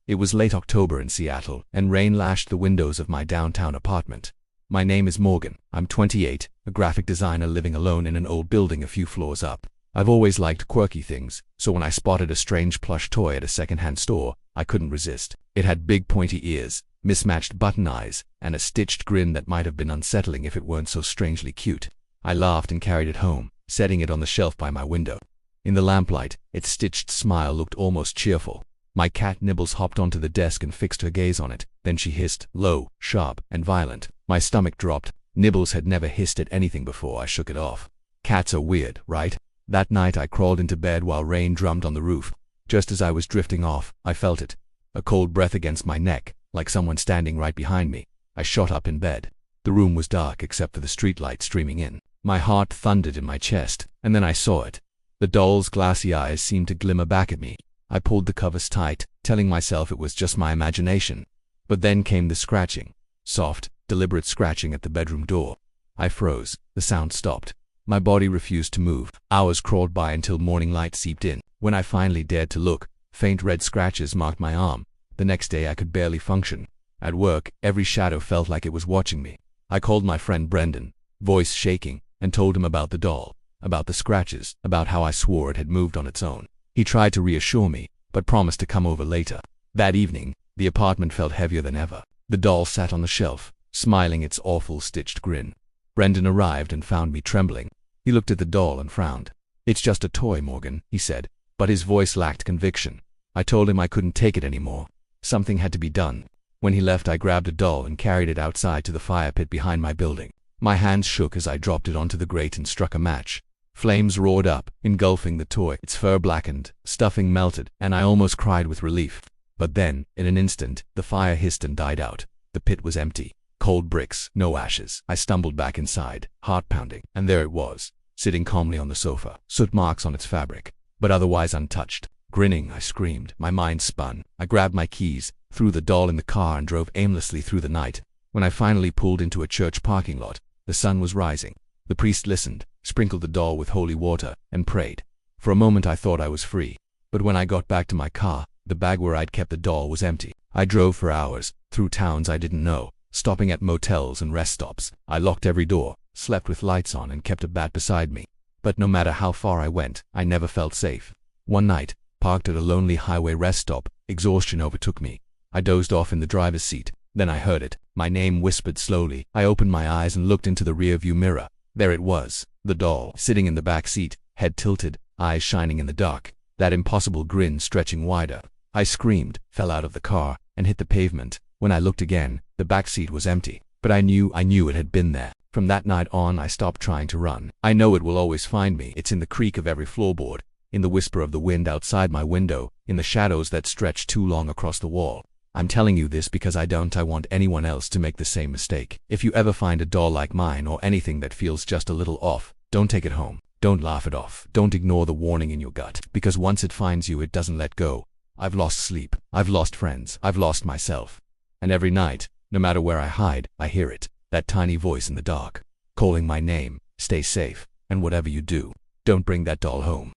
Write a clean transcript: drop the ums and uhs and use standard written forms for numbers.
It was late October in Seattle, and rain lashed the windows of my downtown apartment. My name is Morgan. I'm 28, a graphic designer living alone in an old building a few floors up. I've always liked quirky things, so when I spotted a strange plush toy at a secondhand store, I couldn't resist. It had big pointy ears, mismatched button eyes, and a stitched grin that might have been unsettling if it weren't so strangely cute. I laughed and carried it home, setting it on the shelf by my window. In the lamplight, its stitched smile looked almost cheerful. My cat Nibbles hopped onto the desk and fixed her gaze on it. Then she hissed, low, sharp, and violent. My stomach dropped. Nibbles had never hissed at anything before. I shook it off. Cats are weird, right? That night I crawled into bed while rain drummed on the roof. Just as I was drifting off, I felt it. A cold breath against my neck, like someone standing right behind me. I shot up in bed. The room was dark except for the streetlight streaming in. My heart thundered in my chest, and then I saw it. The doll's glassy eyes seemed to glimmer back at me. I pulled the covers tight, telling myself it was just my imagination. But then came the scratching. Soft, deliberate scratching at the bedroom door. I froze. The sound stopped. My body refused to move. Hours crawled by until morning light seeped in. When I finally dared to look, faint red scratches marked my arm. The next day I could barely function. At work, every shadow felt like it was watching me. I called my friend Brendan, voice shaking, and told him about the doll, about the scratches, about how I swore it had moved on its own. He tried to reassure me, but promised to come over later. That evening, the apartment felt heavier than ever. The doll sat on the shelf, smiling its awful stitched grin. Brendan arrived and found me trembling. He looked at the doll and frowned. "It's just a toy, Morgan," he said, but his voice lacked conviction. I told him I couldn't take it anymore. Something had to be done. When he left, I grabbed a doll and carried it outside to the fire pit behind my building. My hands shook as I dropped it onto the grate and struck a match. Flames roared up, engulfing the toy. Its fur blackened, stuffing melted, and I almost cried with relief. But then, in an instant, the fire hissed and died out. The pit was empty. Cold bricks, no ashes. I stumbled back inside, heart pounding, and there it was, sitting calmly on the sofa, soot marks on its fabric, but otherwise untouched. Grinning, I screamed. My mind spun. I grabbed my keys, threw the doll in the car, and drove aimlessly through the night. When I finally pulled into a church parking lot, the sun was rising. The priest listened, sprinkled the doll with holy water, and prayed. For a moment I thought I was free. But when I got back to my car, the bag where I'd kept the doll was empty. I drove for hours, through towns I didn't know, stopping at motels and rest stops. I locked every door, slept with lights on, and kept a bat beside me. But no matter how far I went, I never felt safe. One night, parked at a lonely highway rest stop, exhaustion overtook me. I dozed off in the driver's seat. Then I heard it. My name whispered slowly. I opened my eyes and looked into the rearview mirror. There it was, the doll, sitting in the back seat, head tilted, eyes shining in the dark, that impossible grin stretching wider. I screamed, fell out of the car, and hit the pavement. When I looked again, the back seat was empty. But I knew it had been there. From that night on, I stopped trying to run. I know it will always find me. It's in the creak of every floorboard, in the whisper of the wind outside my window, in the shadows that stretch too long across the wall. I'm telling you this because I want anyone else to make the same mistake. If you ever find a doll like mine or anything that feels just a little off, don't take it home. Don't laugh it off. Don't ignore the warning in your gut, because once it finds you, it doesn't let go. I've lost sleep. I've lost friends. I've lost myself. And every night, no matter where I hide, I hear it, that tiny voice in the dark, calling my name. Stay safe, and whatever you do, don't bring that doll home.